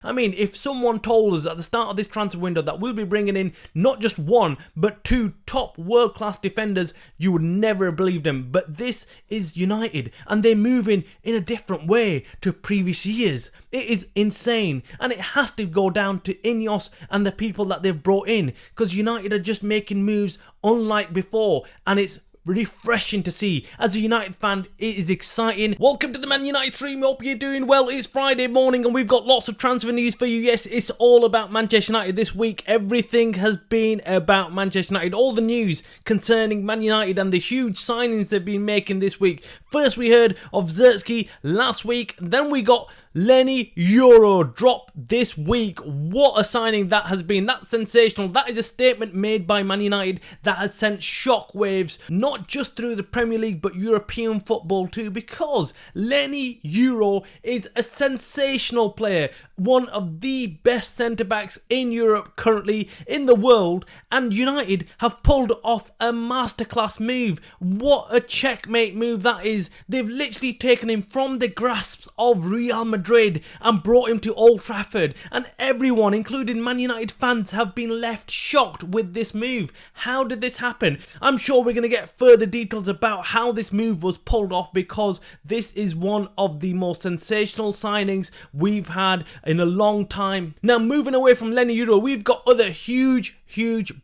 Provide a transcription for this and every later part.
I mean, if someone told us at the start of this transfer window that we'll be bringing in not just one, but two top world-class defenders, you would never have believed them. But this is United, and they're moving in a different way to previous years. It is insane, and it has to go down to Ineos and the people that they've brought in, because United are just making moves unlike before, and it's refreshing to see. As a United fan, it is exciting. Welcome to the Man United stream. Hope you're doing well. It's Friday morning and we've got lots of transfer news for you. Yes, it's all about Manchester United this week. Everything has been about Manchester United. All the news concerning Man United and the huge signings they've been making this week. First we heard of Zertsky last week. Then we got Lenny Yoro dropped this week. What a signing that has been. That's sensational. That is a statement made by Man United that has sent shockwaves, not just through the Premier League, but European football too, because Lenny Yoro is a sensational player, one of the best centre-backs in Europe currently, in the world, and United have pulled off a masterclass move. What a checkmate move that is. They've literally taken him from the grasps of Real Madrid and brought him to Old Trafford, and everyone, including Man United fans, have been left shocked with this move. How did this happen? I'm sure we're going to get further details about how this move was pulled off, because this is one of the most sensational signings we've had in a long time. Now, moving away from Lenny Yoro, we've got other huge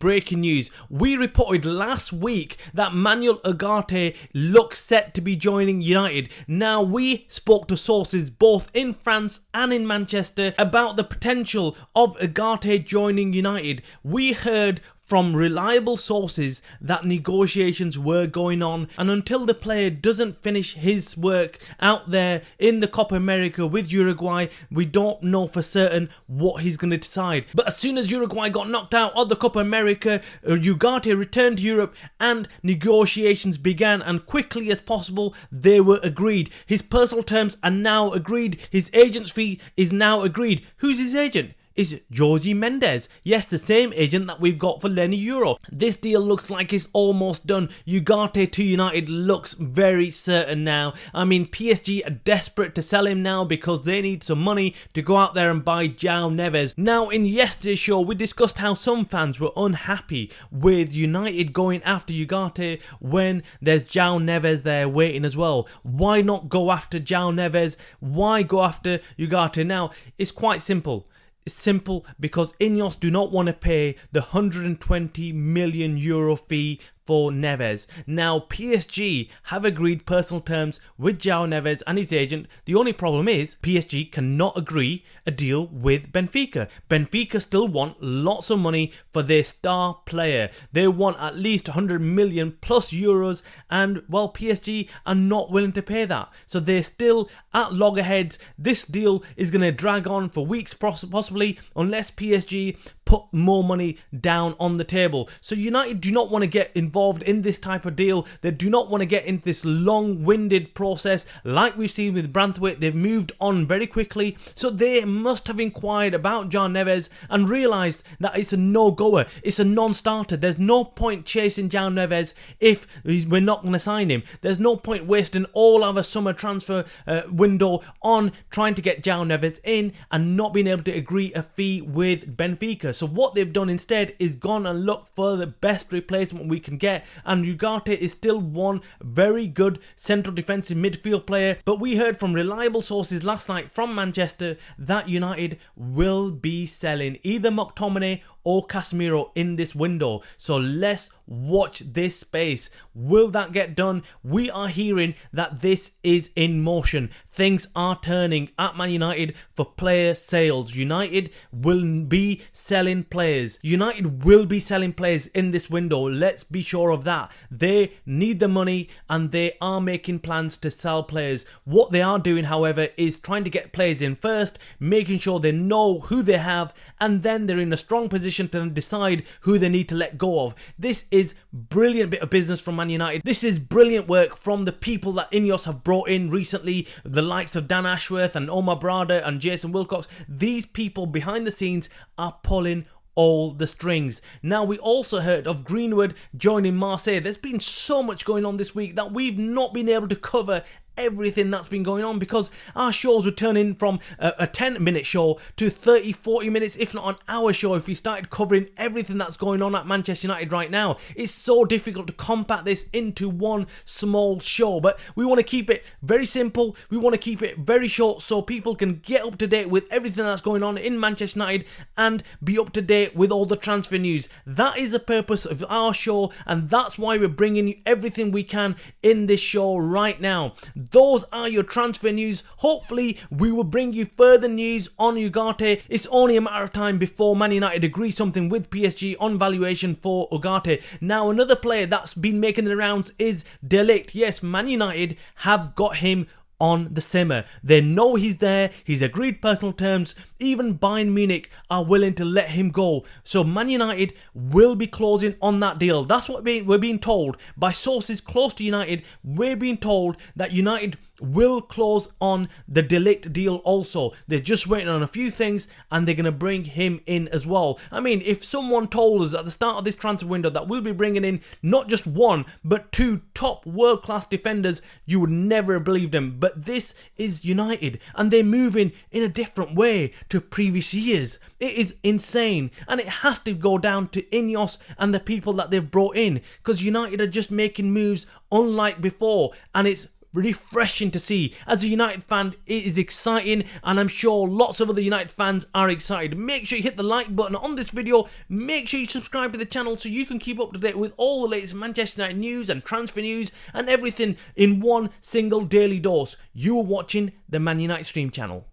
breaking news. We reported last week that Manuel Ugarte looks set to be joining United. Now, we spoke to sources both in France and in Manchester about the potential of Ugarte joining United. We heard from reliable sources that negotiations were going on, and until the player doesn't finish his work out there in the Copa America with Uruguay, we don't know for certain what he's going to decide. But as soon as Uruguay got knocked out of the Copa America, Ugarte returned to Europe and negotiations began, and quickly as possible they were agreed. His personal terms are now agreed. His agent's fee is now agreed. Who's his agent? Is Jorge Mendes. Yes, the same agent that we've got for Lenny Yoro. This deal looks like it's almost done. Ugarte to United looks very certain now. I mean, PSG are desperate to sell him now because they need some money to go out there and buy Joao Neves. Now, in yesterday's show, we discussed how some fans were unhappy with United going after Ugarte when there's Joao Neves there waiting as well. Why not go after Joao Neves? Why go after Ugarte? Now, it's quite simple. It's simple because Ineos do not want to pay the €120 million fee for Neves. Now, PSG have agreed personal terms with Joao Neves and his agent. The only problem is PSG cannot agree a deal with Benfica. Benfica still want lots of money for their star player. They want at least 100 million plus euros, and well, PSG are not willing to pay that. So they're still at loggerheads. This deal is going to drag on for weeks possibly, unless PSG put more money down on the table. So United do not want to get involved in this type of deal. They do not want to get into this long-winded process like we've seen with Branthwaite. They've moved on very quickly. So they must have inquired about Joao Neves and realised that it's a no-goer. It's a non-starter. There's no point chasing Joao Neves if we're not going to sign him. There's no point wasting all of a summer transfer window on trying to get Joao Neves in and not being able to agree a fee with Benfica. So what they've done instead is gone and looked for the best replacement we can get, and Ugarte is still one very good central defensive midfield player. But we heard from reliable sources last night from Manchester that United will be selling either McTominay or Casemiro in this window. So let's watch this space. Will that get done? We are hearing that this is in motion. Things are turning at Man United for player sales. United will be selling players. United will be selling players in this window. Let's be sure of that. They need the money and they are making plans to sell players. What they are doing, however, is trying to get players in first, making sure they know who they have, and then they're in a strong position to decide who they need to let go of. This is brilliant bit of business from Man United. This is brilliant work from the people that Ineos have brought in recently, the likes of Dan Ashworth and Omar Brada and Jason Wilcox. These people behind the scenes are pulling all the strings. Now, we also heard of Greenwood joining Marseille. There's been so much going on this week that we've not been able to cover everything that's been going on, because our shows would turn in from a 10-minute show to 30-40 minutes, if not an hour show, if we started covering everything that's going on at Manchester United right now. It's so difficult to compact this into one small show, but we want to keep it very simple. We want to keep it very short so people can get up to date with everything that's going on in Manchester United and be up to date with all the transfer news. That is the purpose of our show, and that's why we're bringing you everything we can in this show right now. Those are your transfer news. Hopefully we will bring you further news on Ugarte. It's only a matter of time before Man United agree something with PSG on valuation for Ugarte. Now, another player that's been making the rounds is Deligt. Yes, Man United have got him on the simmer. They know he's there. He's agreed personal terms. Even Bayern Munich are willing to let him go. So Man United will be closing on that deal. That's what we're being told by sources close to United. We're being told that United will close on the Deligt deal also. They're just waiting on a few things and they're going to bring him in as well. I mean, if someone told us at the start of this transfer window that we'll be bringing in not just one but two top world-class defenders, you would never have believed them. But this is United and they're moving in a different way to previous years. It is insane, and it has to go down to Ineos and the people that they've brought in, because United are just making moves unlike before, and it's refreshing to see. As a United fan, it is exciting, and I'm sure lots of other United fans are excited. Make sure you hit the like button on this video. Make sure you subscribe to the channel so you can keep up to date with all the latest Manchester United news and transfer news and everything in one single daily dose. You are watching the Man United Stream channel.